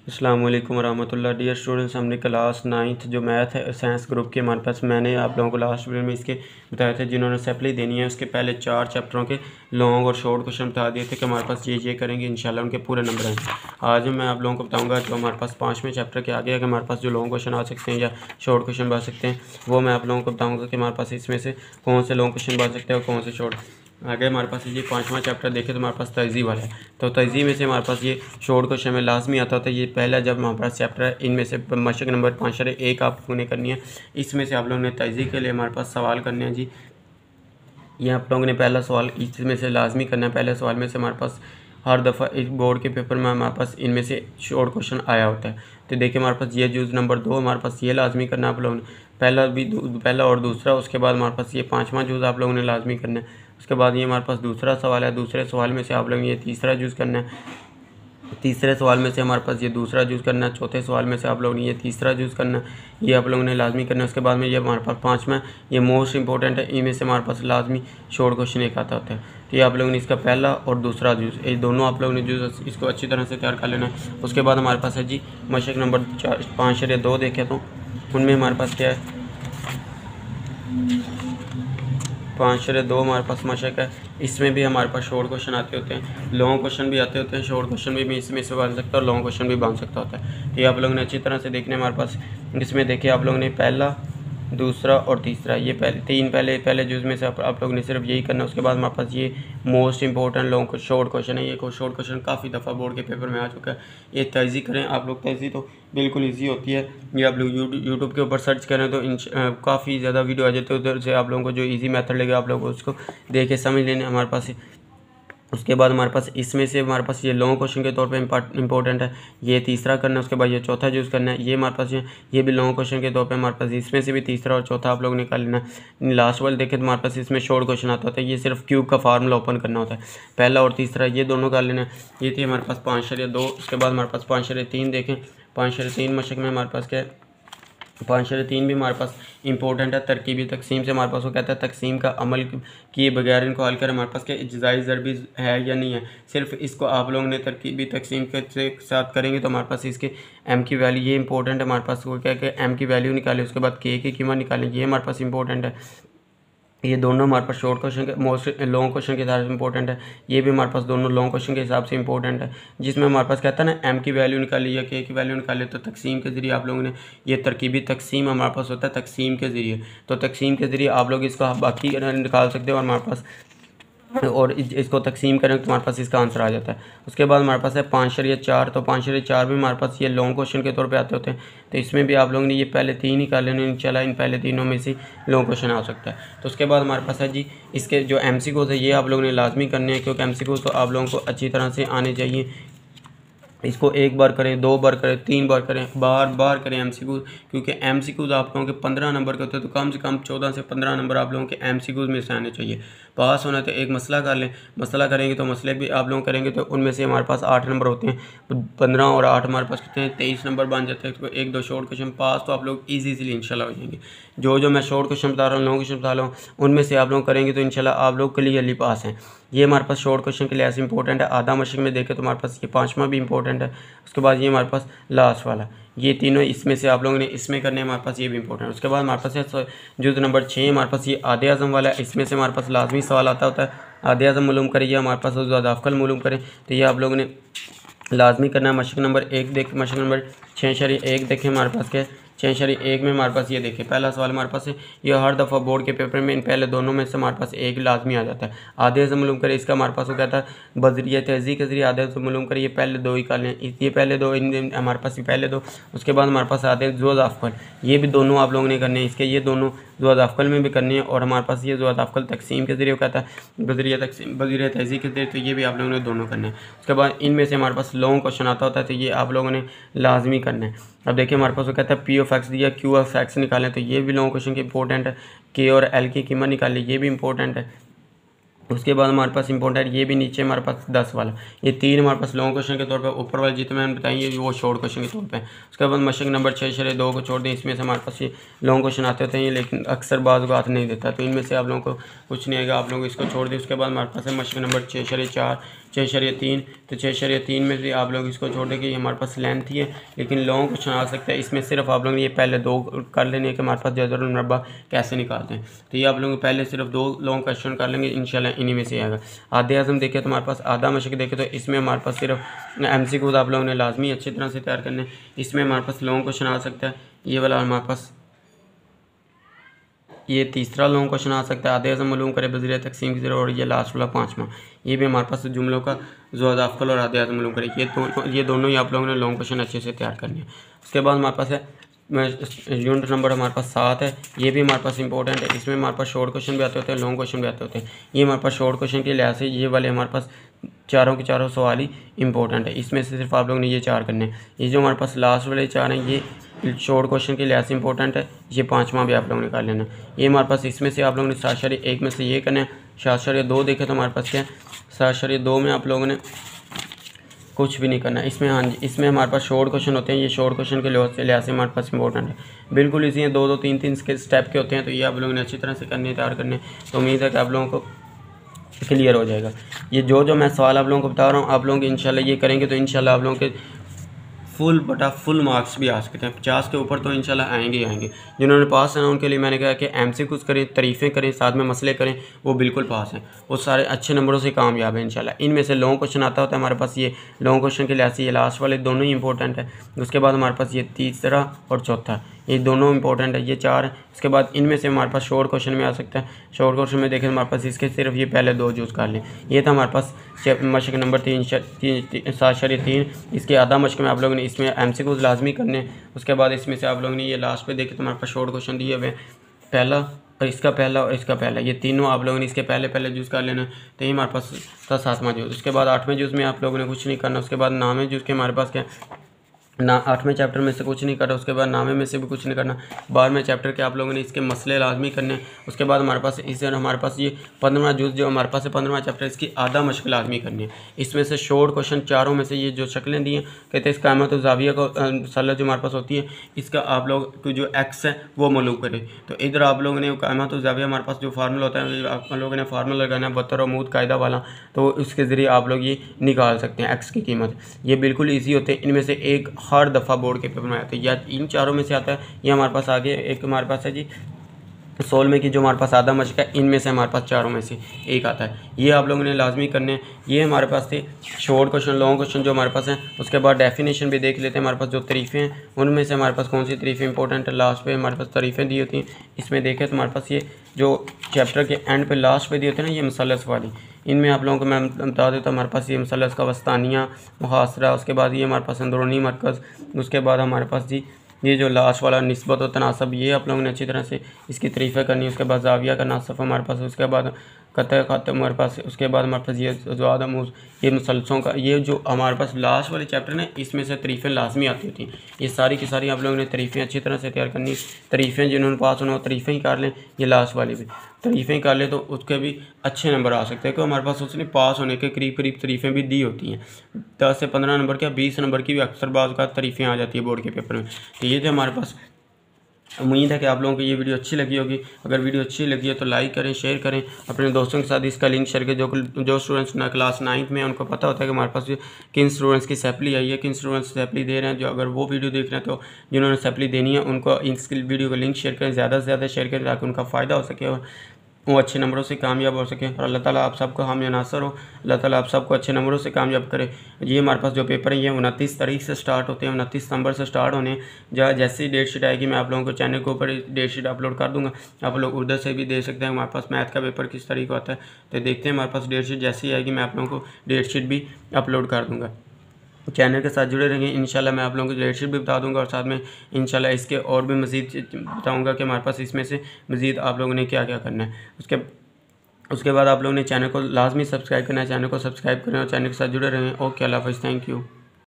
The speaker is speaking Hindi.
अस्सलाम वालेकुम रहमतुल्लाह। डियर स्टूडेंट्स, हमने क्लास 9th जो मैथ है साइंस ग्रुप के हमारे पास, मैंने आप लोगों को लास्ट वीडियो में इसके बताया था जिन्होंने सप्ली देनी है उसके पहले 4 चैप्टरों के लॉन्ग और शॉर्ट क्वेश्चन बता दिए थे कि हमारे पास ये करेंगे इंशाल्लाह उनके पूरे नंबर आएंगे। आज मैं आप लोगों को बताऊंगा जो हमारे पास 5वें चैप्टर के आगे है कि हमारे पास जो लॉन्ग क्वेश्चन आ सकते हैं या शॉर्ट क्वेश्चन बन सकते हैं, वो मैं आप लोगों को बताऊँगा कि हमारे पास इसमें से कौन से लॉन्ग क्वेश्चन बन सकते हैं और कौन से शॉर्ट। आगे हमारे पास ये 5वां चैप्टर देखें तो हमारे पास तहज़ीब वाला है। तो तहज़ीब में से हमारे पास ये शॉर्ट क्वेश्चन में लाजमी आता होता है। ये पहला जब हमारे पास चैप्टर है, इनमें से मशक नंबर 5 आप लोगों ने करनी है। इसमें से आप लोगों ने तहज़ीब के लिए हमारे पास सवाल करने हैं जी। ये आप लोगों ने पहला सवाल इसमें से लाजमी करना है। पहले सवाल में से हमारे पास हर दफ़ा इस बोर्ड के पेपर में हमारे पास इनमें से शॉर्ट क्वेश्चन आया होता है। तो देखिए हमारे पास ये जूज़ नंबर 2 हमारे पास ये लाजमी करना है आप लोगों ने, पहला और दूसरा। उसके बाद हमारे पास ये 5वां जूज़ आप लोगों ने लाजमी करना है। उसके बाद ये हमारे पास दूसरा सवाल है। दूसरे सवाल में से आप लोगों ने ये तीसरा जूज़ करना है। तीसरे सवाल में से हमारे पास ये दूसरा जूज़ करना है। चौथे सवाल में से आप लोगों ने ये तीसरा जूज़ करना है। ये आप लोगों ने लाजमी करना है। उसके बाद में ये हमारे पास 5वां, ये मोस्ट इंपॉर्टेंट है। इनमें से हमारे पास लाजमी शॉर्ट क्वेश्चन एक आता होता है। तो ये आप लोगों ने इसका पहला और दूसरा जूज़, ये दोनों आप लोगों ने जूज़ इसको अच्छी तरह से तैयार कर लेना है। उसके बाद हमारे पास है जी मशक नंबर 5/2 देखें तो उनमें हमारे पास क्या है, 5/2 हमारे पास मशक है। इसमें भी हमारे पास शॉर्ट क्वेश्चन आते होते हैं, लॉन्ग क्वेश्चन भी आते होते हैं। शॉर्ट क्वेश्चन भी इसमें से बन सकता है और लॉन्ग क्वेश्चन भी बन सकता होता है। तो ये आप लोगों ने अच्छी तरह से देखने हमारे पास इसमें देखिए आप लोगों ने पहला, दूसरा और तीसरा, ये पहले जूज़ में से आप लोगों ने सिर्फ यही करना है। उसके बाद हमारे पास ये most important long short question है। ये शॉर्ट क्वेश्चन काफ़ी दफ़ा बोर्ड के पेपर में आ चुका है। ये तहज़ी करें आप लोग, तहज़ी तो बिल्कुल ईजी होती है। ये आप लोग यूट्यूब के ऊपर सर्च करें तो काफ़ी ज़्यादा वीडियो आ जाते हैं, उधर से आप लोगों को जो ईजी मेथड लगे आप लोगों को उसको देख के समझ लेने हमारे पास। उसके बाद हमारे पास इसमें से हमारे पास ये लॉन्ग क्वेश्चन के तौर पे इंपॉर्टेंट है, ये तीसरा करना है। उसके बाद ये चौथा यूज़ करना है। ये हमारे पास ये भी लॉन्ग क्वेश्चन के तौर पे हमारे पास इसमें से भी तीसरा और चौथा आप लोगों ने कर लेना है। लास्ट वाले देखें तो हमारे पास इसमें शॉर्ट क्वेश्चन आता होता है। ये सिर्फ क्यूब का फार्मूला ओपन करना होता है, पहला और तीसरा ये दोनों कर लेना है। ये थी हमारे पास 5/2। उसके बाद हमारे पास 5/3 देखें। 5/3 मशक में हमारे पास क्या है, 5/3 भी हमारे पास इंपॉर्टेंट है। तरकीबी तकसीम से हमारे पास वो कहता है तकसीम का अमल किए बगैर इनको हल करें। हमारे पास क्या इज्जाई ज़रबी है या नहीं है, सिर्फ इसको आप लोगों ने तरकीबी तकसीम के साथ करेंगे तो हमारे पास इसके एम की वैल्यू ये इंपॉर्टेंट है। हमारे पास वो क्या है, एम की वैल्यू निकालें। उसके बाद के की कीमत निकालें, ये हमारे पास इंपॉर्टेंट है। ये दोनों हमारे पास शॉर्ट क्वेश्चन के मोस्ट लॉन्ग क्वेश्चन के हिसाब से इंपॉर्टेंट है। ये भी हमारे पास दोनों लॉन्ग क्वेश्चन के हिसाब से इंपॉर्टेंट है। जिसमें हमारे पास कहता है ना एम की वैल्यू निकाली या के की वैल्यू निकाली, तो तकसीम के ज़रिए आप लोगों ने ये तरकीबी तकसीम हमारे पास होता है तकसीम के ज़रिए। तो तकसीम के ज़रिए आप लोग इसको बाकी निकाल सकते हो और हमारे पास और इसको तकसीम करें तो हमारे पास इसका आंसर आ जाता है। उसके बाद हमारे पास है 5/4। तो 5/4 भी हमारे पास ये लॉन्ग क्वेश्चन के तौर पे आते होते हैं। तो इसमें भी आप लोगों ने ये पहले 3 ही कर लेने, इंशाल्लाह इन पहले तीनों में से लॉन्ग क्वेश्चन आ सकता है। तो उसके बाद हमारे पास है जी इसके जो MCQs है ये आप लोगों ने लाजमी करने हैं, क्योंकि MCQs तो आप लोगों को अच्छी तरह से आने चाहिए। इसको एक बार करें, 2 बार करें, 3 बार करें, बार बार करें MCQs, क्योंकि MCQs आप लोगों के 15 नंबर के होते हैं। तो कम से कम 14 से 15 नंबर आप लोगों के MCQs में से आने चाहिए। पास होना है तो एक मसला कर लें, मसला करेंगे तो मसले भी आप लोग करेंगे तो उनमें से हमारे पास 8 नंबर होते हैं। 15 और 8 हमारे पास कितने हैं, 23 नंबर बन जाते हैं। तो 1-2 शॉर्ट क्वेश्चन पास तो आप लोग ईजीली इंशाल्लाह हो जाएंगे। जो मैं शॉर्ट क्वेश्चन बता रहा हूँ, लॉन्ग क्वेश्चन बता रहा हूँ, उनमें से आप लोग करेंगे तो इंशाल्लाह आप लोग क्लियरली पास हैं। ये हमारे पास शॉर्ट क्वेश्चन के लिए ऐसे इंपॉर्टेंट है। आधा मशक में देखें तो हमारे पास ये 5वां भी इंपॉर्टेंट है। उसके बाद ये हमारे पास लास्ट वाला, ये तीनों इसमें से आप लोगों ने इसमें करने हमारे पास ये भी इंपॉर्टेंट है। उसके बाद हमारे पास है जुज़ नंबर 6 हमारे पास ये आधे आज़म वाला है। इसमें से हमारे पास लाजमी सवाल आता होता है, आधे आज़म मालूम करिए, हमारे पास ज़ादाफ़ल मालूम करें। तो ये आप लोगों ने लाजमी करना है। मशक नंबर 6/1 देखें हमारे पास क्या है, 6/1 में हमारे पास ये देखें पहला सवाल हमारे पास है। ये हर दफ़ा बोर्ड के पेपर में इन पहले दोनों में से हमारे पास एक लाजमी आ जाता है। आधे से मालूम करें, इसका हमारे पास वो कहता है बजरिया तहज़ी के ज़रिए आधे से मालूम करें। ये पहले 2 ही कर लें, ये पहले 2 हमारे पास ये पहले 2। उसके बाद हमारे पास आते हैं ज़ुअज़ाफ़ल, ये भी दोनों आप लोगों ने करने हैं। इसके ये दोनों ज़ुअज़ाफ़ल में भी करनी है और हमारे पास ये ज़ुअज़ाफ़ल तकसीम के ज़रिए कहता है बजरिया तहज़ी के ज़रिए, तो ये भी आप लोगों ने दोनों करने हैं। उसके बाद इनमें से हमारे पास लॉन्ग क्वेश्चन आता होता है, तो ये आप लोगों ने लाजमी करना है। अब देखिए हमारे पास वो कहता है P(x) दिया, Q(x) निकालें, तो ये भी लॉन्ग क्वेश्चन के इंपॉर्टेंट है। K और L की कीमत निकालें, ये भी इंपॉर्टेंट है। उसके बाद हमारे पास इंपॉर्टेंट ये भी नीचे हमारे पास 10 वाला, ये 3 हमारे पास लॉन्ग क्वेश्चन के तौर पे, ऊपर वाले जितने मैंने बताइए वो शॉर्ट क्वेश्चन के तौर पे। उसके बाद मशक नंबर 6/2 को छोड़ दें, इसमें से हमारे पास ये लॉन्ग क्वेश्चन आते होते हैं, लेकिन अक्सर बाज़ बात नहीं देता, तो इनमें से आप लोगों को कुछ नहीं आएगा, आप लोग इसको छोड़ दें। उसके बाद हमारे पास है मशक नंबर 6/4, 6/3, तो 6/3 में से आप लोग इसको छोड़ दें कि हमारे पास लेंथ ही है, लेकिन लॉन्ग क्वेश्चन आ सकता है। इसमें सिर्फ आप लोग ये पहले 2 कर लेने कि हमारे पास जदरुल मुरब्बा कैसे निकालते हैं, तो ये आप लोग पहले सिर्फ 2 लॉन्ग क्वेश्चन कर लेंगे, इंशाल्लाह इन्हीं में से आएगा। आधे आज़म देखें तो हमारे पास आधा मशक देखें तो इसमें हमारे पास सिर्फ MCQ आप लोगों ने लाजमी अच्छी तरह से तैयार करने, इसमें हमारे पास लॉन्ग क्वेश्चन आ सकता है, ये वाला हमारे पास ये तीसरा लॉन्ग क्वेश्चन आ सकता है, आधे आज़म मालूम करे बज़रिया तकसीम की ज़रा, और ये लास्ट वाला 5वां, ये भी हमारे पास जुमलों का ज़ुआदाफ़ल और आधे आज़म मालूम करे, ये दोनों ही आप लोगों ने लॉन्ग क्वेश्चन अच्छे से तैयार करने हैं। उसके बाद हमारे पास है यूनिट नंबर हमारे पास 7 है, ये भी हमारे पास इंपॉर्टेंट है, इसमें हमारे पास शॉर्ट क्वेश्चन भी आते होते हैं, लॉन्ग क्वेश्चन भी आते होते हैं। ये हमारे पास शॉर्ट क्वेश्चन के लिहाज से ये वाले हमारे पास चारों के चारों सवाल ही इंपॉर्टेंट है, इसमें से सिर्फ आप लोगों ने ये 4 करने हैं। ये जो हमारे पास लास्ट वाले 4 हैं ये शॉर्ट क्वेश्चन के लिहाज से इंपॉर्टेंट है, ये 5वां भी आप लोगों ने कर लेना। ये हमारे पास इसमें से आप लोगों ने 7/1 में से ये करना है, 7/2 देखें तो हमारे पास क्या है, 7/2 में आप लोगों ने कुछ भी नहीं करना इसमें। हाँ जी, इसमें हमारे पास शॉर्ट क्वेश्चन होते हैं, ये शॉर्ट क्वेश्चन के लिहाज से हमारे पास इंपॉर्टेंट है, बिल्कुल इसी 2-2 3-3 के स्टेप के होते हैं, तो ये आप लोगों ने अच्छी तरह से करने तैयार करने, तो उम्मीद है कि आप लोगों को क्लियर हो जाएगा। ये जो मैं सवाल आप लोगों को बता रहा हूँ, आप लोग इंशाल्लाह ये करेंगे तो इंशाल्लाह आप लोगों के फुल मार्क्स भी आ सकते हैं, 50 के ऊपर तो इंशाल्लाह आएंगे ही आएंगे। जिन्होंने पास है ना उनके लिए मैंने कहा कि MCQs करें, तारीफ़ें करें, साथ में मसले करें, वो बिल्कुल पास हैं, वो सारे अच्छे नंबरों से कामयाब हैं इंशाल्लाह। इनमें से लॉन्ग क्वेश्चन आता होता है हमारे पास, ये लॉन्ग क्वेश्चन के लिहाज से ये लास्ट वाले दोनों ही इंपॉर्टेंट है। उसके बाद हमारे पास ये तीसरा और चौथा, ये दोनों इंपॉर्टेंट है, ये 4 हैं। उसके बाद इनमें से हमारे पास शॉर्ट क्वेश्चन में आ सकता है, शॉर्ट क्वेश्चन में देखें हमारे पास इसके सिर्फ ये पहले 2 यूज़ कर लें। ये था हमारे पास मशक नंबर 7/3, इसके आधा मशक में आप लोगों ने इसमें MCQs लाजमी करने। उसके बाद इसमें से आप लोगों ने ये लास्ट पे देखे तो हमारे पास शॉर्ट क्वेश्चन दिए हुए, पहला और इसका पहला और इसका पहला, ये तीनों आप लोगों ने इसके पहले जूज़ कर लेना, तो ये हमारे पास था 7वां जूज़। उसके बाद 8वें जूज़ में आप लोगों ने कुछ नहीं करना। उसके बाद 9वें जूज़ के हमारे पास क्या ना 8वें चैप्टर में से कुछ नहीं करना, उसके बाद 9वें में से भी कुछ नहीं करना, 12वें चैप्टर के आप लोगों ने इसके मसले लाजमी करने। उसके बाद हमारे पास हमारे पास ये 15वां जूज़ जो हमारे पास है 15वां चैप्टर, इसकी आधा मशक लाजमी करनी है। इसमें से शॉर्ट क्वेश्चन चारों में से ये जो शक्लें दी हैं, कहते हैं इस कामत ज़ाविया को सल्लत जो हमारे पास होती है, इसका आप लोग जो एक्स है वो मालूम करें। तो इधर आप लोगों ने कामत ज़ाविया हमारे पास जो फार्मूला होता है, आप लोगों ने फार्मूला लगाना है बतर अमूद कायदा वाला, तो उसके ज़रिए आप लोग ये निकाल सकते हैं एक्स की कीमत। ये बिल्कुल ईजी होते हैं, इनमें से एक हर दफ़ा बोर्ड के पेपर में आता है, या इन चारों में से आता है। ये हमारे पास आगे एक हमारे पास है जी 16 की जो हमारे पास आधा मशक है, इनमें से हमारे पास चारों में से एक आता है, ये आप लोगों ने लाजमी करने। ये हमारे पास थे शॉर्ट क्वेश्चन, लॉन्ग क्वेश्चन जो हमारे पास हैं। उसके बाद डेफिनेशन भी देख लेते हैं, हमारे पास जो तरीफ़ें हैं उनमें से हमारे पास कौन सी तरीफ़ें इंपॉर्टेंट है, लास्ट पे हमारे पास तरीफ़ें दी होती हैं। इसमें देखें तो हमारे पास ये जो चैप्टर के एंड पे लास्ट पे दी होती है ना, ये मसलस वाली, इनमें आप लोगों को मैं बता देता हूँ। हमारे पास ये मसलस का वस्तानिया मुहासरा, उसके बाद ये हमारे पास अंदरूनी मरकज़, उसके बाद हमारे पास जी ये जो लास्ट वाला निस्बत और तनासब, ये आप लोगों ने अच्छी तरह से इसकी तरीफ़ें करनी है। उसके बाद जाविया का नासफ़ हमारे पास, उसके बाद कतः ख़त हमारे पास, उसके बाद हमारे पास ये ज़्वादमूज़, ये मुसलसलों का, ये जो हमारे पास लास्ट वाले चैप्टर ने इसमें से तरीफ़ें लाजमी आती होती हैं। ये सारी की सारी आप लोगों ने तरीफ़ें अच्छी तरह से तैयार करनी। तरीफ़ें जिन्होंने पास होना वो तरीफ़ें ही कर लें, ये लास्ट वाली भी तरीफ़ें कर लें तो उसके भी अच्छे नंबर आ सकते हैं, क्योंकि हमारे पास उसने पास होने के करीब तरीफ़ें भी दी होती हैं। 10 से 15 नंबर क्या 20 नंबर की भी अक्सर बाज़ का तरीफ़ें आ जाती है बोर्ड के पेपर में। तो ये थे हमारे पास। उम्मीद है कि आप लोगों को ये वीडियो अच्छी लगी होगी। अगर वीडियो अच्छी लगी है तो लाइक करें, शेयर करें अपने दोस्तों के साथ, इसका लिंक शेयर करें। जो स्टूडेंट्स ना क्लास 9th में उनको पता होता है कि हमारे पास किन स्टूडेंट्स की सैपली आई है, किन स्टूडेंट्स सैपली दे रहे हैं, जो अगर वो वीडियो देख रहे हैं तो जिन्होंने सैपली देनी है उनको इस वीडियो का लिंक शेयर करें, ज़्यादा से ज़्यादा शेयर करें ताकि उनका फ़ायदा हो सके और वो अच्छे नंबरों से कामयाब हो सके। और अल्लाह ताला आप सबको हामी नासर हो, अल्लाह ताला आप सबको अच्छे नंबरों से कामयाब करे। ये हमारे पास जो पेपर है ये 29 तारीख से स्टार्ट होते हैं, 29 सितंबर से स्टार्ट होने। जैसी डेट शीट आएगी मैं आप लोगों को चैनल के ऊपर डेट शीट अपलोड कर दूँगा, आप लोग उधर से भी दे सकते हैं। हमारे पास मैथ का पेपर किस तारीख को आता है तो देखते हैं, हमारे पास डेट शीट जैसी आएगी मैं आप लोगों को डेट शीट भी अपलोड कर दूँगा। चैनल के साथ जुड़े रहेंगे, इंशाल्लाह मैं आप लोगों को डेट शीट भी बता दूंगा और साथ में इंशाल्लाह इसके और भी मज़ीद बताऊंगा कि हमारे पास इसमें से मज़ीद आप लोगों ने क्या क्या करना है। उसके बाद आप लोगों ने चैनल को लाजमी सब्सक्राइब करना है, चैनल को सब्सक्राइब करें और चैनल के साथ जुड़े रहें। ओके, अल्लाह हाफ़िज़, थैंक यू।